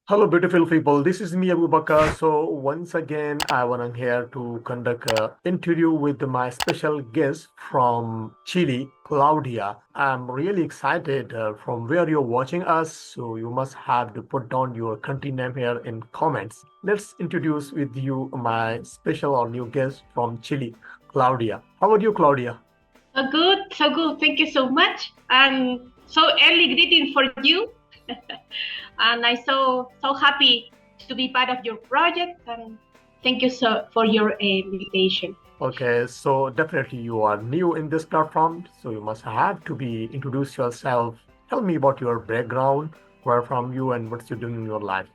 Hello, beautiful people. This is me, Abu Bakar. So once again, I want here to conduct an interview with my special guest from Chile, Claudia. I'm really excited from where you're watching us. So you must have to put down your country name here in comments. Let's introduce with you my special or new guest from Chile, Claudia. How are you, Claudia? So good, so good. Thank you so much. And so early greeting for you. And I'm so happy to be part of your project. And thank you so for your invitation. Okay, so definitely you are new in this platform, so you must have to be introduce yourself. Tell me about your background, where from you, and what you're doing in your life.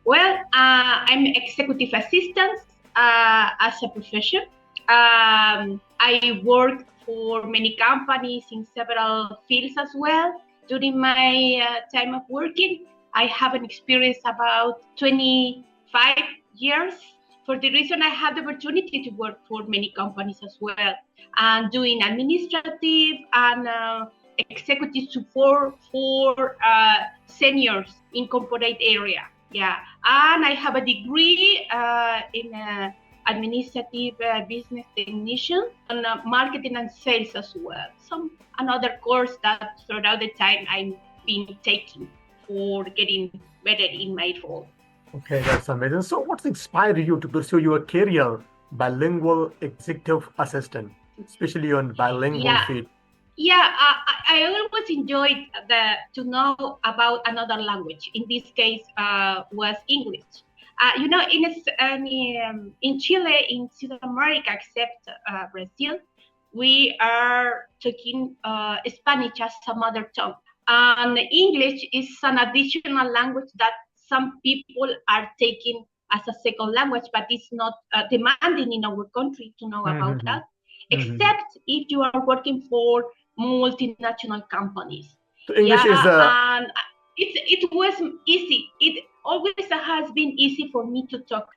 Well, I'm executive assistant as a profession. I work for many companies in several fields as well. During my time of working, I have an experience about 25 years. For the reason I have the opportunity to work for many companies as well, and doing administrative and executive support for seniors in corporate area. Yeah, and I have a degree in administrative business technician and marketing and sales as well. Some another course that throughout the time I've been taking for getting better in my role. Okay, that's amazing. So, what's inspired you to pursue your career, bilingual executive assistant, especially on bilingual Yeah, field? yeah. I always enjoyed to know about another language. In this case, was English. In Chile, in South America, except Brazil, we are talking Spanish as a mother tongue. And English is an additional language that some people are taking as a second language, but it's not demanding in our country to know about Mm-hmm. that, Mm-hmm. except if you are working for multinational companies. So, English is Yeah, a and it was easy. It always has been easy for me to talk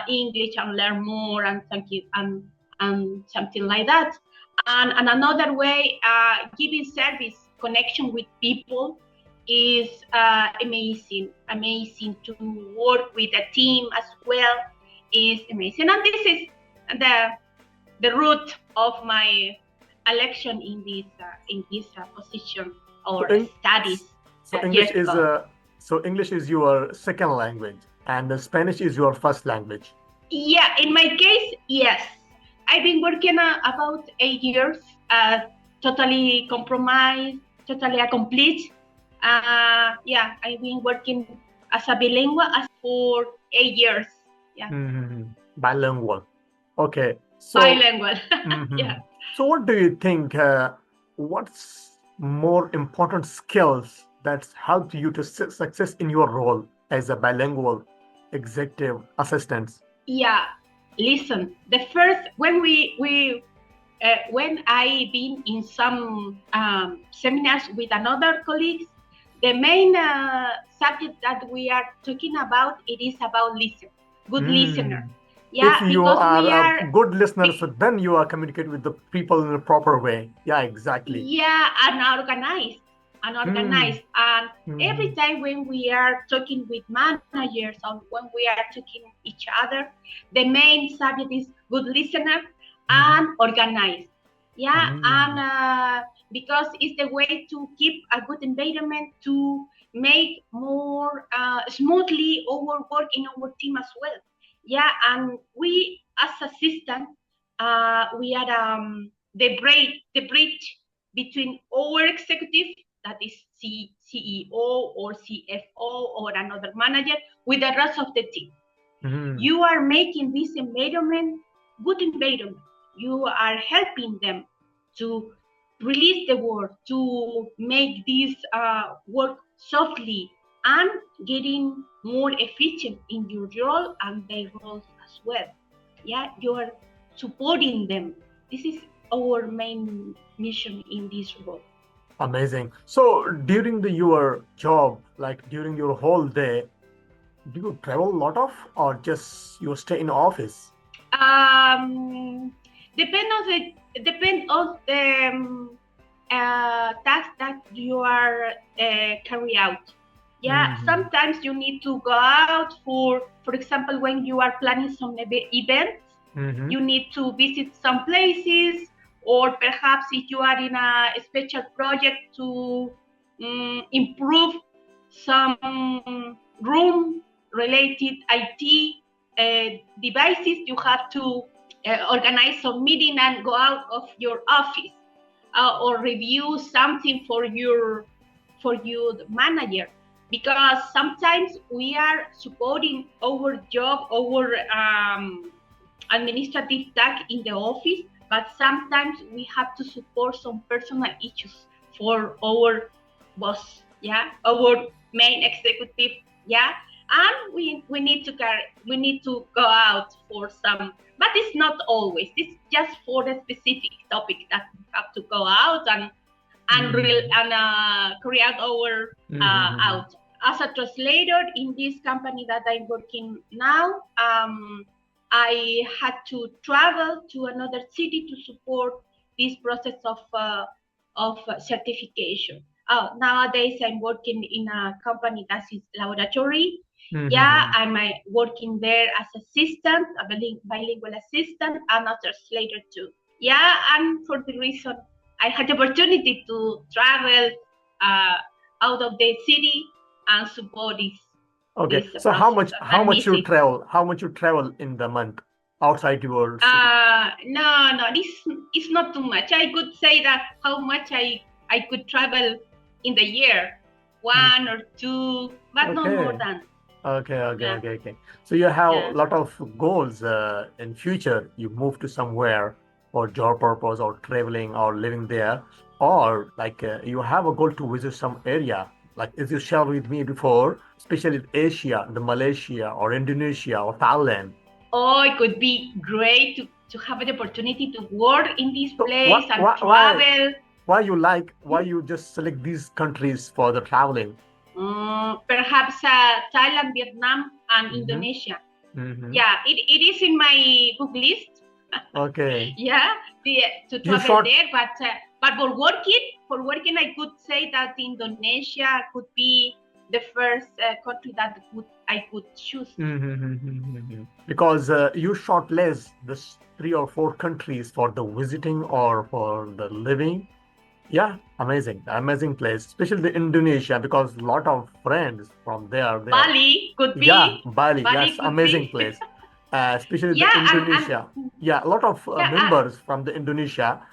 English and learn more and something like that. And another way, giving service connection with people is amazing. Amazing to work with a team as well is amazing. And this is the the root of my election in this position so, or Eng- studies so English years is ago. a so English is your second language, and Spanish is your first language. Yeah, in my case, yes. I've been working about 8 years, totally compromised, totally complete. Yeah, I've been working as a bilingual for 8 years. Yeah, Mm-hmm. Bilingual. Okay, so bilingual. mhm. Yeah. So what do you think? What's more important skills that's helped you to success in your role as a bilingual executive assistant? Yeah, listen. The first when I been in some seminars with another colleagues, the main subject that we are talking about it is about listen, good listener. Mm. If Yeah, you because are we a are good listener, so then you are communicate with the people in a proper way. Yeah, exactly. yeah unorganized, Mm. unorganized, and every Mhm. time when we are talking with managers or when we are talking each other, the main subject is good listener Mhm. and organized. Yeah, and Mm. because it's the way to keep a good environment to make more smoothly our work in our team as well. Yeah, and we as assistant, we are the bridge between our executive, that is CEO or CFO or another manager, with the rest of the team. Mhm. You are making this environment good environment. You are helping them to release the work, to make this work softly and getting more efficient in your role and their roles as well. Yeah, you are supporting them. This is our main mission in this role. Amazing. So during your job, like during your whole day, do you travel a lot of, or just you stay in office? Um, depend on the task that you are carry out. Yeah, sometimes you need to go out for example, when you are planning some events, Mm-hmm. you need to visit some places, or perhaps if you are in a special project to improve some room related IT devices, you have to organize some meeting and go out of your office, or review something for your manager, because sometimes we are supporting our job, our administrative task in the office, but sometimes we have to support some personal issues for our boss, yeah, our main executive, yeah, and we need to go out for some, but it's not always. It's just for the specific topic that we have to go out and create our Mm-hmm. out. As a translator in this company that I'm working now, I had to travel to another city to support this process of certification. Nowadays, I'm working in a company that is laboratory. Yeah, Mm-hmm. I'm working there as assistant, a bilingual assistant, and a translator too. Yeah, and for the reason I had the opportunity to travel uh, out of the city and support Okay. this So how process much that how I much miss you it. travel? How much you travel in the month outside your city? No, this is not too much. I could say that how much I could travel in the year, Mm. 1 or 2, but not more Okay. than. Yeah, Okay. So you have a yeah. lot of goals in future. You move to somewhere for job purpose or traveling or living there, or like you have a goal to visit some area. Like as you shared with me before, especially Asia, the Malaysia or Indonesia or Thailand. Oh, it could be great to have the opportunity to work in this So place and travel. why you just select these countries for the traveling? Perhaps Thailand, Vietnam, and Mm-hmm. Indonesia. Mm-hmm. Yeah, it is in my book list. Okay. Yeah, to You travel short. there, but for working, I could say that Indonesia could be the first country that I could choose. Because you shortlist this 3 or 4 countries for the visiting or for the living. Yeah, amazing place, especially the Indonesia because a lot of friends from there. Bali could Yeah, be. Bali, Bali yes, could amazing be. place. Especially the Yeah, Indonesia. Yeah, a lot of yeah, members from the Indonesia,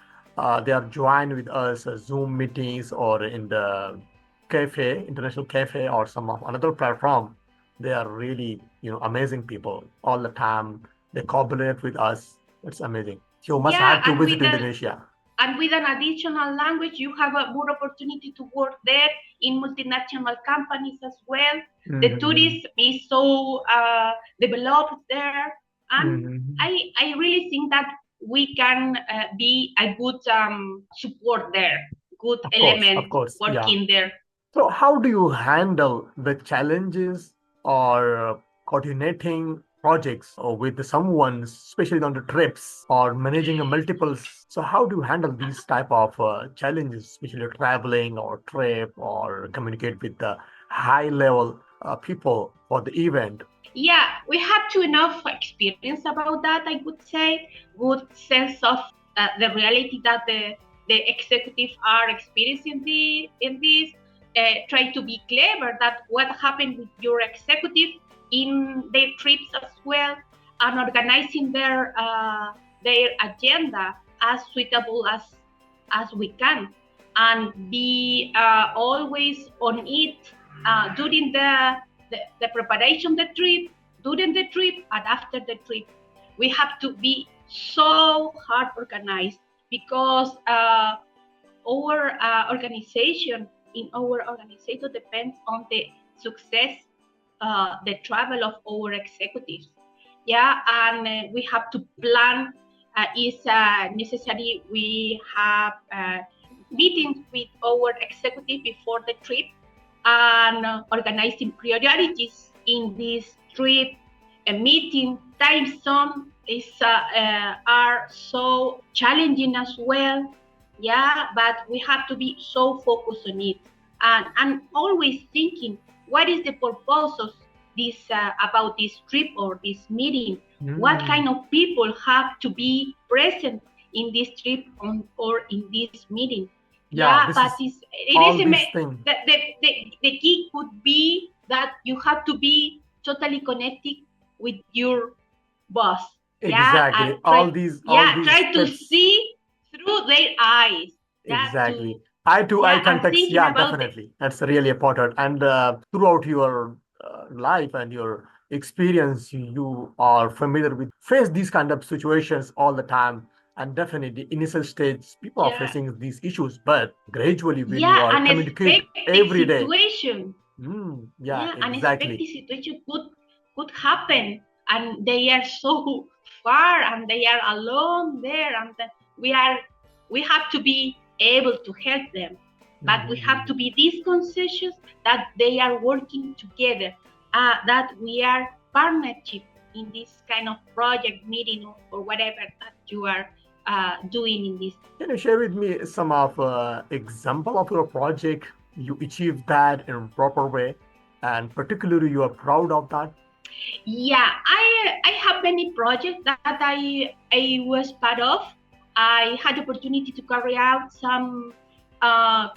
they are joined with us Zoom meetings or in the cafe, international cafe, or some of another platform. They are really, amazing people all the time. They cooperate with us. It's amazing. You must yeah, have to visit Indonesia. and with an additional language, you have a more opportunity to work there in multinational companies as well. The Mhm. tourism is so developed there, and Mhm. I really think that we can be a good support there, good Of element course, yeah. working there. So, how do you handle the challenges or coordinating projects or with someone, especially on the trips or managing a multiples? So, how do you handle these type of challenges, especially traveling or trip or communicate with the high level people for the event? Yeah, we have to enough experience about that. I would say good sense of the reality that the executives are experiencing in this. Try to be clever that what happened with your executive in their trips as well, and organizing their agenda as suitable as we can, and be always on it during the preparation of the trip, during the trip, and after the trip. We have to be so hard organized because our organization in our organization depends on the success, the travel of our executives. Yeah, and we have to plan. Is necessary. We have meetings with our executive before the trip and organizing priorities in this trip. A meeting time zone is are so challenging as well. Yeah, but we have to be so focused on it and always thinking. what is the purpose of this about this trip or this meeting? What Mm. kind of people have to be present in this trip or in this meeting? Yeah, Yeah, this but is it is all these things. the key could be that you have to be totally connected with your boss. Yeah, and Exactly. All these try to steps. see through their eyes. Yeah, Exactly. Eye to eye and context. thinking Yeah, about it. definitely. That's really important. And throughout your life and your experience, you are familiar with face these kind of situations all the time. And definitely, initial stage, people are Yeah, facing these issues, but gradually, when you yeah, are communicate unexpected every day, situation. yeah, Yeah, exactly. unexpected situation could happen, and they are so far, and they are alone there, and then we are we have to be able to help them, but we have to Mhm. be these conscious that they are working together, that we are partnership in this kind of project meeting or whatever that you are doing in this. Can you share with me some of example of your project you achieved that in proper way, and particularly you are proud of that? Yeah, I have many projects that I was part of. I had the opportunity to carry out some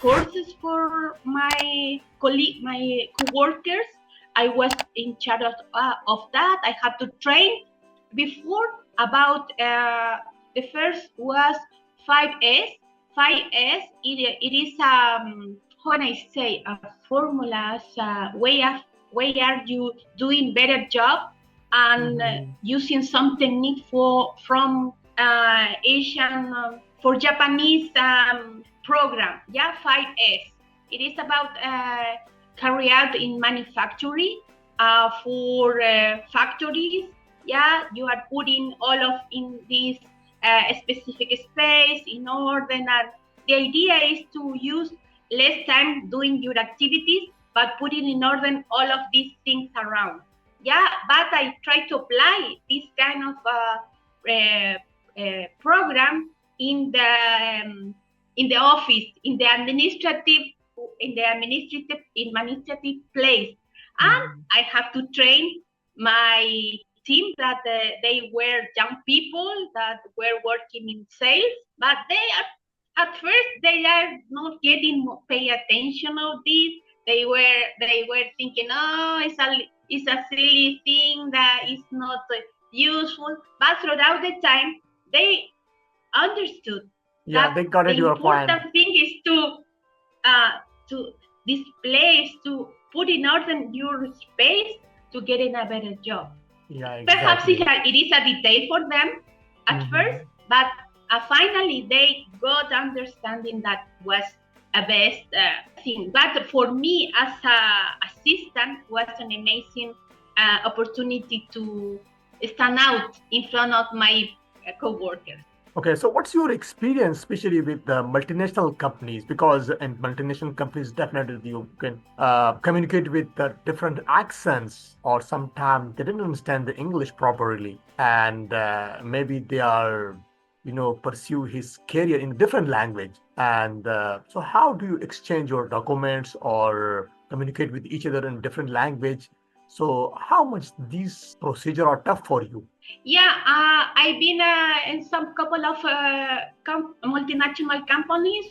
courses for my colleague, my coworkers. I was in charge of that. I had to train before about the first was 5S. 5S, it is how can I say, a formula, a way are you doing better job, and Mhm. using some technique for from Asian for Japanese program. Yeah, 5S. It is about carry out in manufacturing for factories. Yeah, you are putting all of in this specific space in order, and the idea is to use less time doing your activities, but putting in order all of these things around. Yeah, but I try to apply this kind of program in the office, in administrative place, and Mhm. I have to train my team that they were young people that were working in sales, but they are at first they are not getting pay attention of this. They were thinking, oh, it's a silly thing that is not useful. But throughout the time, they understood Yeah, that they got it. the Your point. important thing is uh, to this place to put in order your space to get in a better job. Yeah, Perhaps exactly. it is a detail for them at first, Mhm. but finally they got understanding that was a best thing. But for me as a assistant was an amazing opportunity to stand out in front of my coworkers. Okay, so what's your experience, especially with the multinational companies? Because in multinational companies, definitely you can communicate with the different accents, or sometimes they didn't understand the English properly, and maybe they are, pursue his career in different language. And so, how do you exchange your documents or communicate with each other in different language? So, how much these procedure are tough for you? Yeah, I've been in some couple of multinational companies.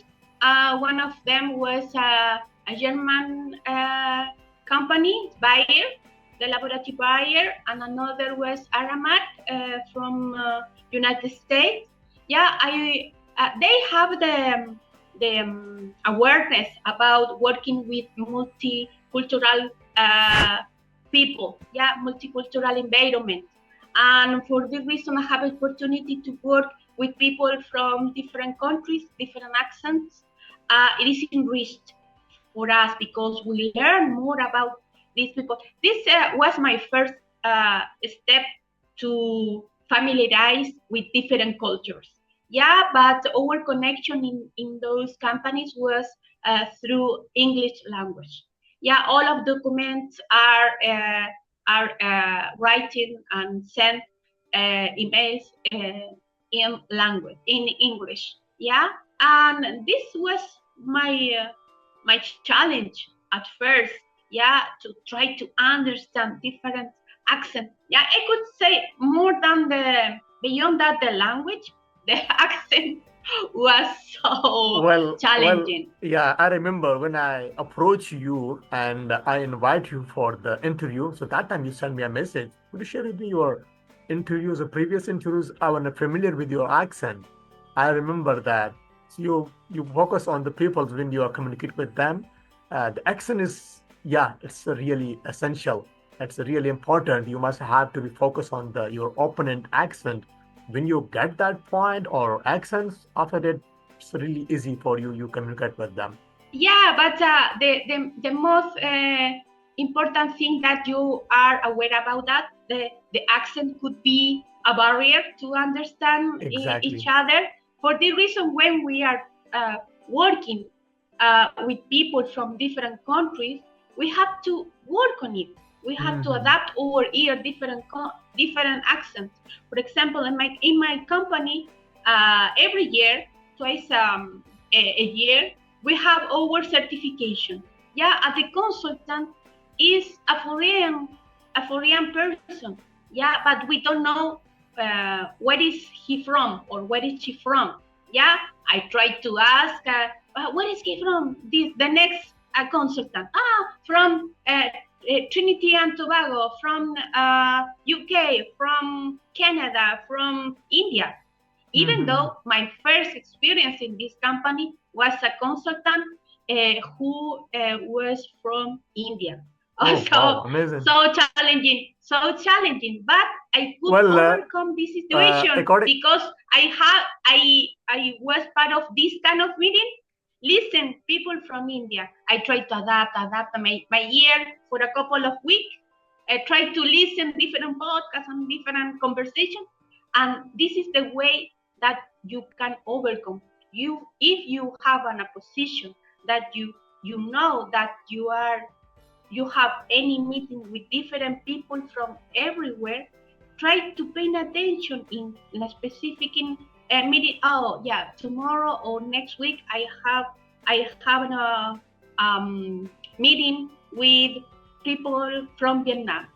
One of them was a German company, Bayer, the laboratory Bayer, and another was Aramat from United States. Yeah, they have the awareness about working with multicultural people. Yeah, multicultural environment, and for this reason I have opportunity to work with people from different countries, different accents. It is enriched for us because we learn more about these people. This was my first step to familiarize with different cultures. Yeah, but our connection in those companies was through English language. Yeah, all of documents are writing and sent emails in language in English. Yeah, and this was my my challenge at first. yeah, to try to understand different accent. Yeah, I could say more than the beyond that the language, the accent was so Well, challenging. yeah, I remember when I approach you and I invite you for the interview. So that time you sent me a message. Could you share with me your interviews or previous interviews? I was not familiar with your accent. I remember that. So you focus on the people when you are communicate with them. The accent is, yeah, it's really essential. It's really important. You must have to be focused on the your opponent accent. When you get that point or accents after that, it's really easy for you. You communicate with them. Yeah, but the most important thing that you are aware about that the accent could be a barrier to understand each Exactly. other. For the reason when we are working with people from different countries, we have to work on it. We have to Hmm. adapt our ear different accents. For example, in my company, every year, twice a year, we have our certification. Yeah, and the consultant is a foreign person. Yeah, but we don't know where is he from or where is she from. Yeah, I tried to ask, where is he from? The next consultant. From Trinity and Tobago, from UK, from Canada, from India. Even Hmm. though my first experience in this company was a consultant who was from India. Oh, So wow, amazing. so challenging. But I could Well, overcome this situation according. because I was part of this kind of meeting. Listen, people from India. I tried to adapt my ear for a couple of weeks. I tried to listen different podcasts and different conversations, and this is the way that you can overcome. You if you have a position that you know that you have any meeting with different people from everywhere, try to pay attention in a specific meeting. Oh yeah, tomorrow or next week I have a meeting with people from Vietnam.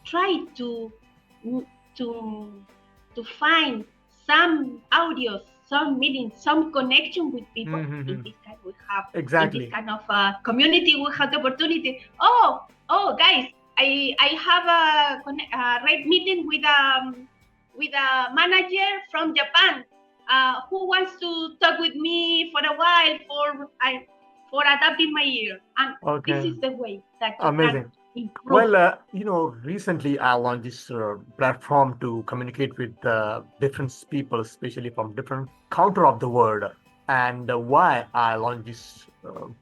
Try to to find some audios, some meetings, some connection with people. In Hmm. this kind, we have in this Exactly. kind of community, we have the opportunity. Oh, guys, I have a right meeting with a manager from Japan who wants to talk with me for a while for adapting my ear. And this Okay. is the way that you can Amazing. improve. Well, recently I launched this platform to communicate with different people, especially from different counter of the world. And why I launched this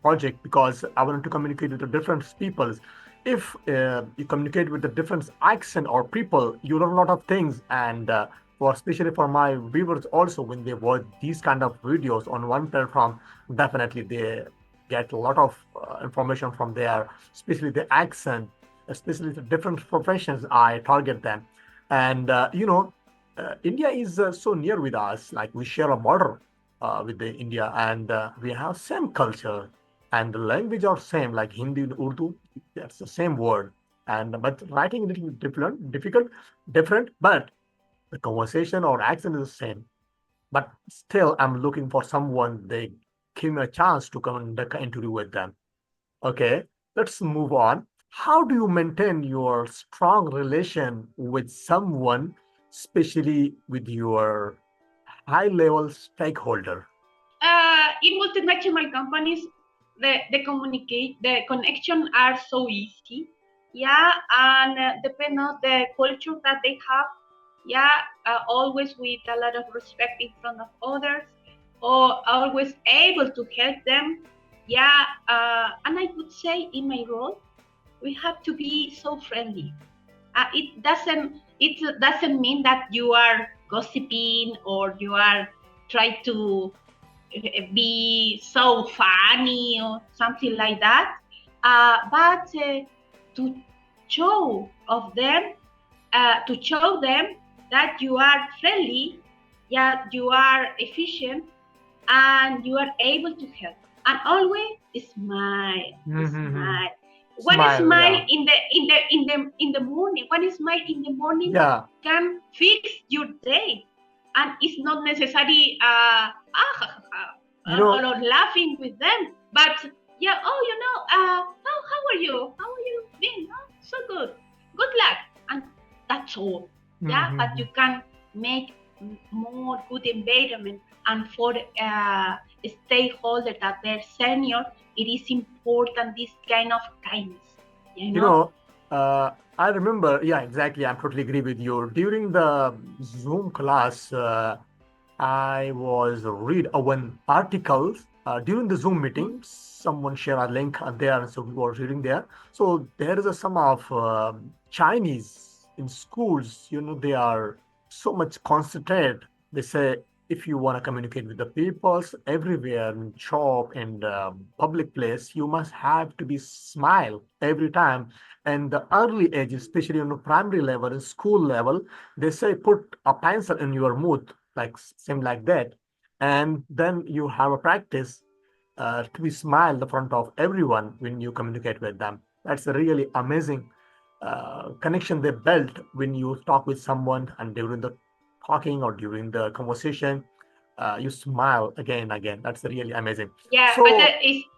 project because I wanted to communicate with the different peoples. If you communicate with the different accent or people, you learn a lot of things. And for especially for my viewers also, when they watch these kind of videos on one platform, definitely they get a lot of information from there, especially the accent, especially the different professions I target them. And India is so near with us. Like we share a border with the India, and we have same culture, and the language are same. Like Hindi and Urdu, that's the same word. And but writing a little different, difficult, different, but the conversation or accent is the same. But still, I'm looking for someone they give me a chance to conduct an interview with them. Okay, let's move on. How do you maintain your strong relation with someone, especially with your high level stakeholder? In multinational companies, the connection are so easy. Yeah, and depend on the culture that they have. Yeah, always with a lot of respect in front of others, or always able to help them. Yeah, and I would say in my role, we have to be so friendly. It doesn't mean that you are gossiping or you are trying to be so funny or something like that. But to show them that you are friendly, yeah, you are efficient, and you are able to help. And always smile, Mm-hmm. smile. One Smile, smile yeah. in the morning, one smile in the morning Yeah. can fix your day, and it's not necessary You know, or laughing with them, but yeah, oh, how are you? How are you been? Oh, so good. Good luck, and that's all. Yeah, but mhm. you can make more good environment, and for stakeholders that they're senior, it is important this kind of kindness. You You know? know, I remember, yeah, exactly. I'm totally agree with you. During the Zoom class, I was read one articles during the Zoom Mhm. meeting. Someone shared a link there, and so we were reading there. So there is a some of Chinese in schools. You know, they are so much concentrated. They say if you want to communicate with the peoples everywhere in shop and public place, you must have to be smile every time. And the early age, especially on the primary level, and school level, they say put a pencil in your mouth like same like that, and then you have a practice to be smile the front of everyone when you communicate with them. That's a really amazing connection they built when you talk with someone, and during the talking or during the conversation, you smile again and again. That's really amazing. Yeah, but So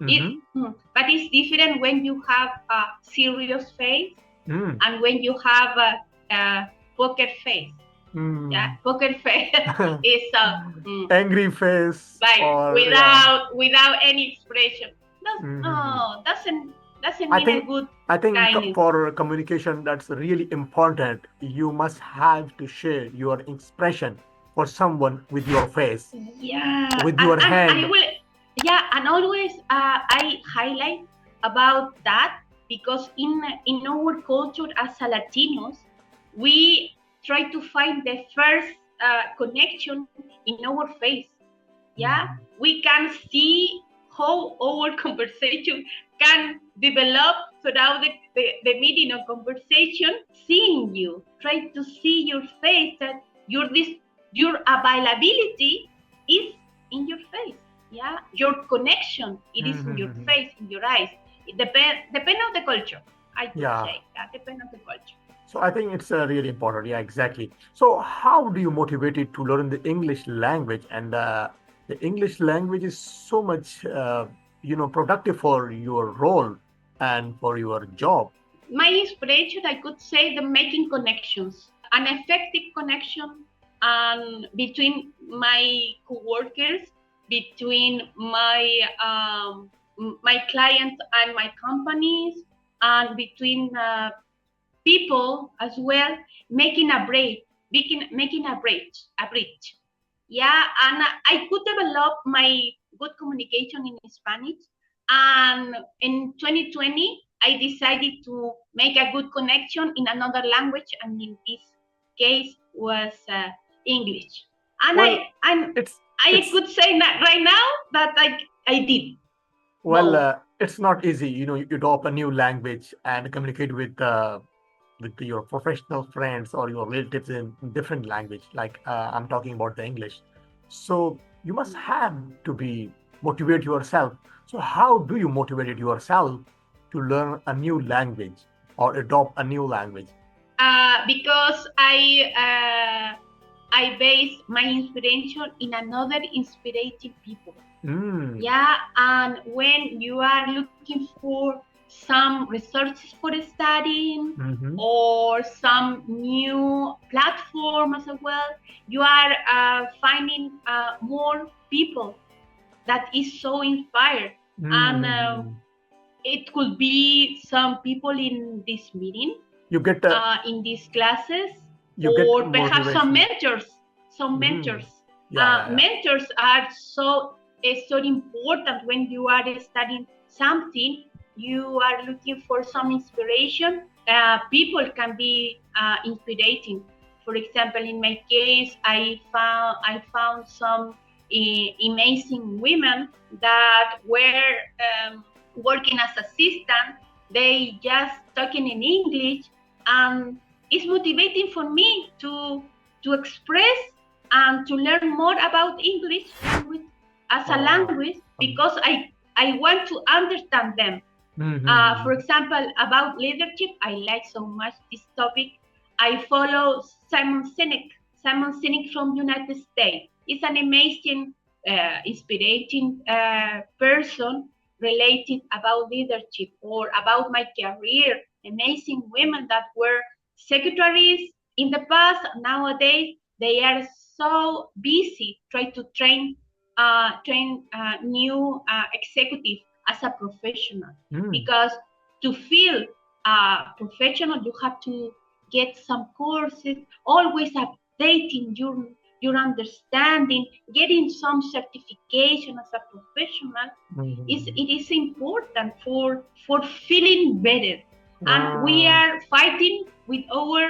mhm, but it's different when you have a serious face mm, and when you have a poker face. Yeah, mm. poker face is Angry face like or yeah. without any expression. Mhm. No, doesn't I mean a think good I think kindness. for communication that's really important. You must have to share your expression for someone with your face, Yeah, with and, your and I hand. will, yeah, and always I highlight about that because in our culture as a Latinos, we try to find the first connection in our face. Yeah, Mhm. we can see how our conversation can develop throughout the meeting of conversation, seeing you, try to see your face, that your availability is in your face. Yeah, your connection, it is in your Mhm. face, in your eyes. It depend on the culture, I could Yeah. say. That depend on the culture. So I think it's really important. Yeah, exactly. So how do you motivate it to learn the English language? And the English language is so much, productive for your role and for your job. My inspiration, I could say, the making connections, an effective connection, between my coworkers, between my clients and my companies, and between people as well, making a bridge, making a bridge. Yeah, and I could develop my good communication in Spanish. And in 2020, I decided to make a good connection in another language, and in this case was English. And Well, and it's I it's could say that right now that I did Well, both. it's not easy. You adopt a new language and communicate with your professional friends or your relatives in different language. Like I'm talking about the English. So you must have to be motivate yourself. So how do you motivate yourself to learn a new language or adopt a new language? Because I base my inspiration in another inspirating people. Mm. Yeah, and when you are looking for some resources for studying Mm-hmm. or some new platform as well, you are finding more people that is so inspired. And Mm-hmm. it could be some people in this meeting, You get in these classes, you get or perhaps some motivation. mentors. Some Mm. mentors. Yeah, yeah, yeah. Mentors are so important when you are studying something. You are looking for some inspiration. People can be inspiring. For example, in my case, I found some amazing women that were working as assistant. They just talking in English, and it's motivating for me to express and to learn more about English language as a Oh, language, um, because I want to understand them. For Mm-hmm. example, about leadership, I like so much this topic. I follow Simon Sinek. Simon Sinek from United States. He's an amazing, inspiring person related about leadership or about my career. Amazing women that were secretaries in the past. Nowadays, they are so busy trying to train new executives as a professional, Mm. because to feel professional you have to get some courses, always updating your understanding, getting some certification as a professional. Mhm. It is important for feeling better, and we Ah, are fighting with our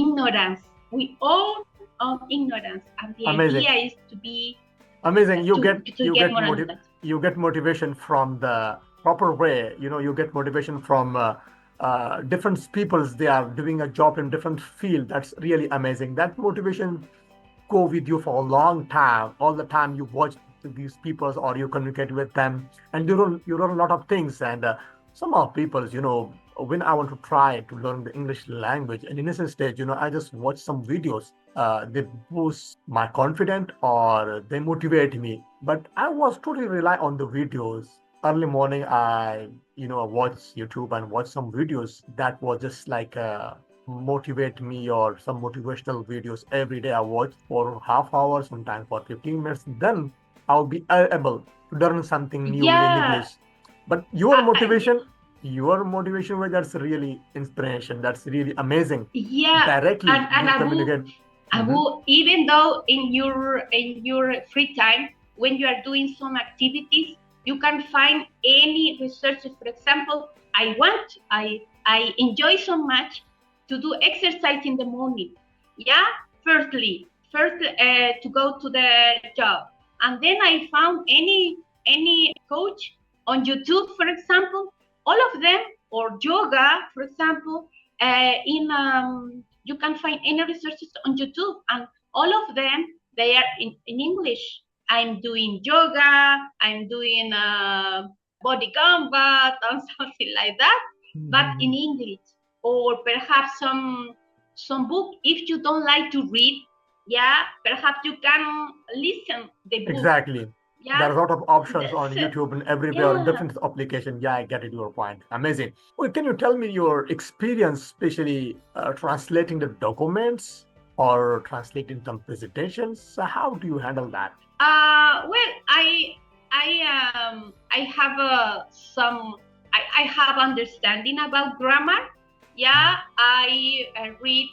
ignorance. We own our ignorance, and the amazing. idea is to be Amazing. You get to get more understanding. you get motivation from the proper way. You know, you get motivation from different peoples. They are doing a job in different field. That's really amazing. That motivation go with you for a long time. All the time you watch these peoples or you communicate with them, and you learn a lot of things. And some of peoples, when I want to try to learn the English language, and initial stage, I just watch some videos. They boost my confidence or they motivate me. But I was totally rely on the videos. Early morning, I watch YouTube and watch some videos that was just like motivate me or some motivational videos every day. I watch for half hour, sometimes for 15 minutes. Then I'll be able to learn something new in Yeah, English. But yeah, your motivation way, that's really inspiration. That's really amazing. yeah. Directly And you communicate. Mhm. Even though in your free time, when you are doing some activities, you can find any researches. For example, I enjoy so much to do exercise in the morning. Yeah, first to go to the job, and then I found any coach on YouTube, for example, all of them, or yoga, for example, in you can find any resources on YouTube, and all of them they are in English. I'm doing yoga, I'm doing body combat and something like that, but in Mhm. English, or perhaps some book. If you don't like to read, yeah, perhaps you can listen the book. Exactly. There Yeah, are a lot of options on that's, YouTube and everywhere in yeah. different application. Yeah, I get it. Your point. Amazing. Well, can you tell me your experience, especially translating the documents or translating some presentations? So how do you handle that? Well, I have some I have understanding about grammar. Yeah, I read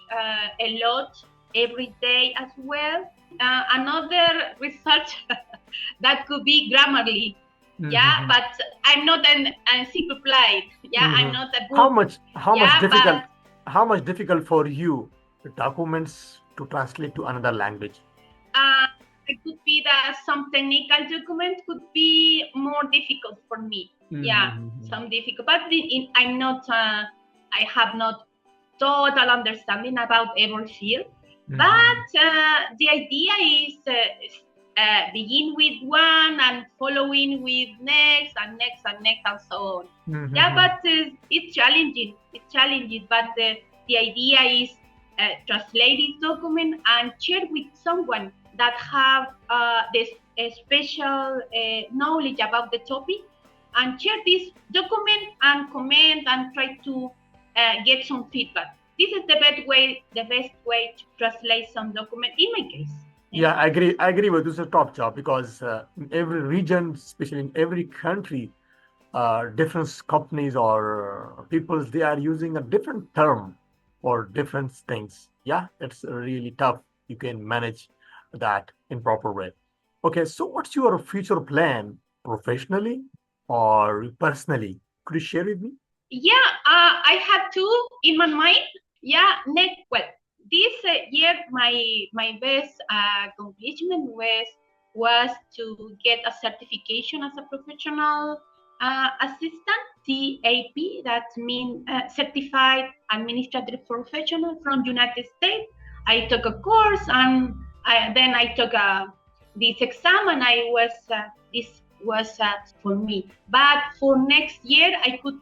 a lot every day as well. Another research that could be Grammarly. Yeah, Mm-hmm. but I'm not an encyclopedia. Yeah, I'm Mm-hmm. not a How book. much how much Yeah, difficult but how much difficult for you the documents to translate to another language? uh, it could be that some technical document could be more difficult for me. Yeah, Mm-hmm. some difficult, but I'm not. I have not total understanding about every field. Mm-hmm. But the idea is begin with one and following with next and next and next and so on. Yeah, Mm-hmm. but it's challenging. It's challenging, but the idea is translate this document and share with someone that have this special knowledge about the topic, and share this document and comment and try to get some feedback. This is the best way to translate some document in my case. Yeah, Anyway. I agree with this is a top job because in every region, especially in every country, different companies or peoples, they are using a different term for different things. Yeah, it's really tough. You can manage that in proper way. Okay, so what's your future plan professionally or personally? Could you share with me? Yeah, I had two in my mind. Yeah, next, well, this year my best accomplishment was to get a certification as a professional assistant, CAP. That means Certified Administrative Professional from United States. I took a course, and then I took this exam, and I was this was for me. But for next year, I could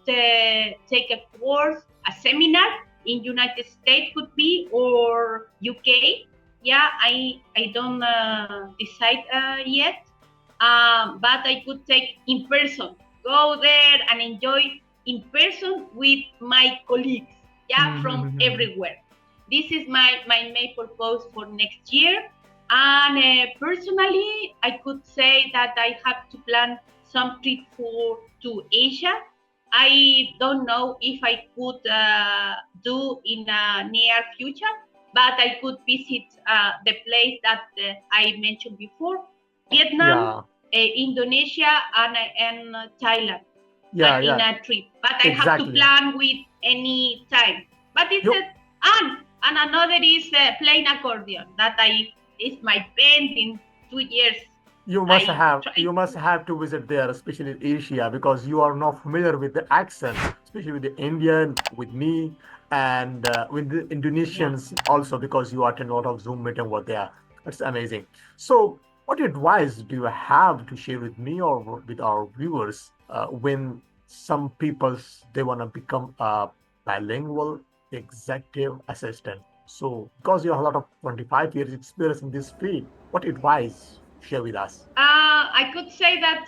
take a course, a seminar in United States could be, or UK. Yeah, I don't decide yet. But I could take in person, go there and enjoy in person with my colleagues. Yeah, from Mhm. everywhere. This is my main purpose for next year. And personally, I could say that I have to plan some trip for to Asia. I don't know if I could do in a near future, but I could visit the place that I mentioned before, Vietnam, Yeah, Indonesia, and Thailand, yeah, in yeah, a trip. But I have to exactly. plan with any time. But it's You a and another is playing accordion that I is my band in 2 years. I try you must to. have to visit there, especially in Asia, because you are not familiar with the accent, especially with the Indian, with me, and with the Yeah. Indonesians also, because you attend a lot of Zoom meeting over there. That's amazing. So, what advice do you have to share with me or with our viewers when some people they want to become a bilingual executive assistant? So, because you have a lot of 25 years experience in this field, what advice share with us? I could say that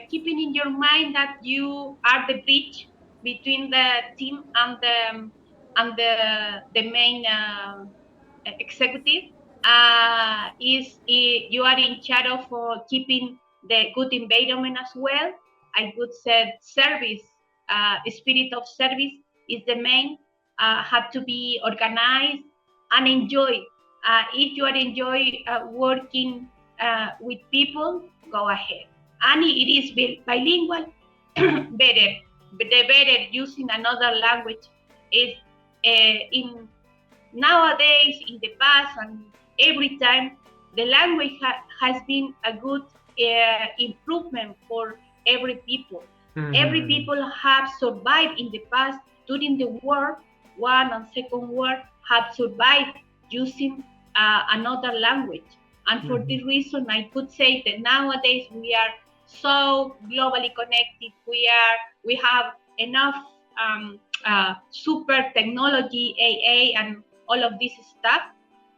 keeping in your mind that you are the bridge between the team and the main executive you are in charge of keeping the good environment as well. I would say service, spirit of service is the main. Have to be organized and enjoy. If you are enjoy working with people, go ahead. And it is bilingual, better. But the better using another language is in nowadays, in the past, and every time, the language has been a good improvement for every people. Every Mhm. people have survived in the past during the war, one and second war, have survived using another language. And for Mhm. this reason, I could say that nowadays we are so globally connected. We have enough super technology, AA, and all of this stuff.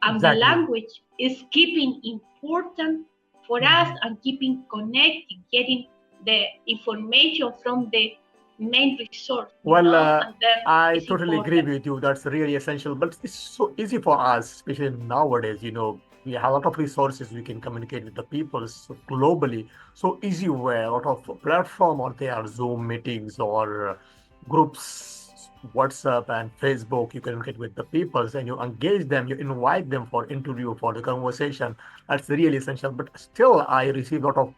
And the Exactly. language is keeping important for us Mhm. and keeping connected, getting the information from the main resource, Well, and then I it's totally agree important. with you. That's really essential, but it's so easy for us, especially nowadays. We have a lot of resources. We can communicate with the people so globally. So easy way, a lot of platform or there are Zoom meetings or groups, WhatsApp and Facebook. You communicate with the people and you engage them. You invite them for interview for the conversation. That's really essential. But still, I receive a lot of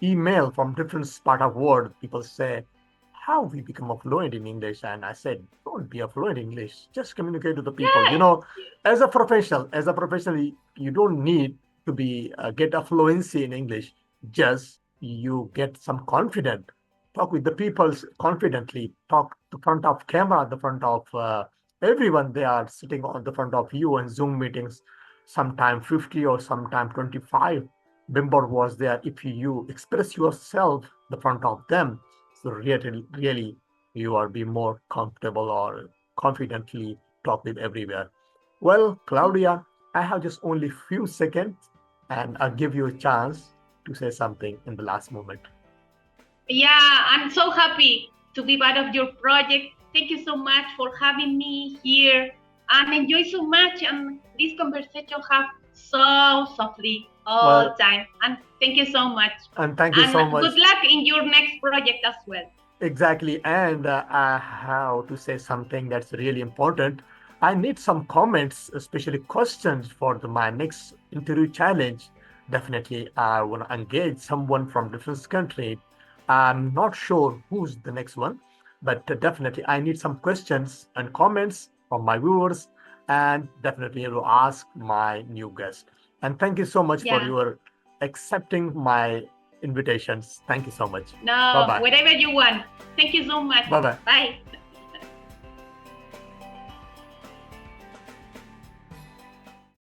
email from different part of world. People say how we become a fluent in English. And I said, don't be a fluent in English. Just communicate to the people. Yeah, As a professional, you don't need to be get a fluency in English. Just you get some confident. Talk with the people confidently. Talk to front of camera, the front of everyone. They are sitting on the front of you in Zoom meetings. Sometime 50 or sometime 25 member was there. If you express yourself the front of them, so really, you are be more comfortable or confidently talk with everywhere. Well, Claudia, I have just only few seconds, and I'll give you a chance to say something in the last moment. yeah, I'm so happy to be part of your project. Thank you so much for having me here and enjoy so much. And this conversation have so softly all Well, time. And thank you so much. and thank you And so much. good luck in your next project as well. Exactly. And I have to say something that's really important. I need some comments, especially questions for my next interview challenge. Definitely, I want to engage someone from different country. I'm not sure who's the next one, but definitely I need some questions and comments from my viewers, and definitely I will ask my new guest. And thank you so much for Yeah. your accepting my invitations. Thank you so much. Bye No, bye. whatever you want. Thank you so much. Bye bye. Bye.